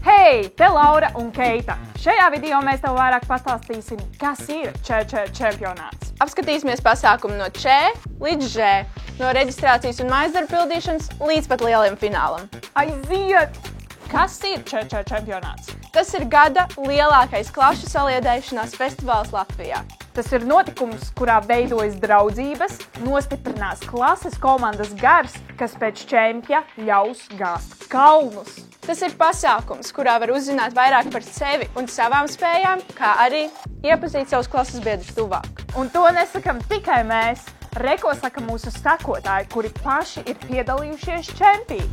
Hei, te Laura un Keita. Šajā video mēs tev vairāk pastāstīsim, kas ir čempionāts. Apskatīsimies pasākumu no Č līdz Ž, no reģistrācijas un mājasdarbu pildīšanas līdz pat lielajam finālam. Aiziet! Kas ir čempionāts? Tas ir gada lielākais klašu saliedēšanās festivāls Latvijā. Tas ir notikums, kurā veidojas draudzības, nostiprinās klases komandas gars, kas pēc čempja ļaus gāzt kalnus. Tas ir pasākums, kurā var uzzināt vairāk par sevi un savām spējām, kā arī iepazīt savus klases biedrus tuvāk. Un to nesakam tikai mēs. Reko saka mūsu sekotāji, kuri paši ir piedalījušies čempī.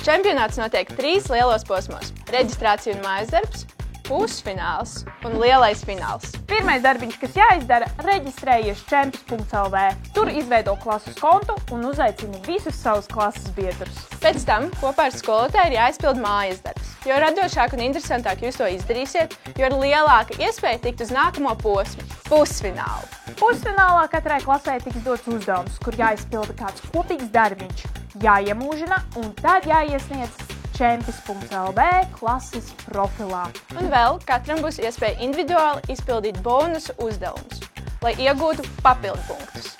Čempionāts notiek 3 lielos posmos – reģistrācija un mājasdarbs, pusfināls un lielais fināls. Pirmais darbiņš, kas jāizdara, reģistrējies čempis.lv. Tur izveido klases kontu un uzaicina visus savus klases biedrus. Pēc tam kopā ar skolotāju ir jāizpild mājasdarbs. Jo radošāk un interesantāk jūs to izdarīsiet, jo ir lielāka iespēja tikt uz nākamo posmu – pusfinālu. Pusfinālā katrai klasē tiks dots uzdevums, kur jāizpilda kāds kopīgs darbiņš, jāiemūžina un tad jāiesniedz čempis.lv klases profilā. Un vēl katram būs iespēja individuāli izpildīt bonusu uzdevumus, lai iegūtu papildu punktus.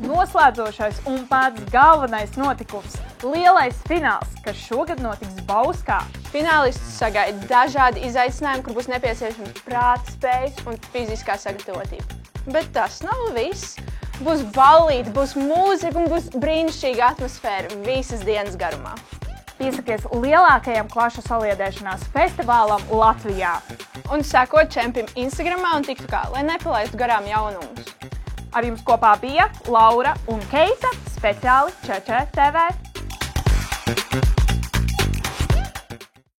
Noslēdzošais un pats galvenais notikums – lielais fināls, kas šogad notiks Bauskā. Finālistus sagaida dažādi izaicinājumi, kur būs nepieciešams prāta spējas un fiziskā sagatavotība. Bet tas nav viss. Būs ballīte, būs mūzika un būs brīnišķīga atmosfēra visas dienas garumā. Piesakies lielākajam klašu saliedēšanās festivālam Latvijā. Un seko čempim Instagramā un TikTokā, lai nepalaistu garām jaunumus. Ar jums kopā bija Laura un Keita, speciāli ČČ TV.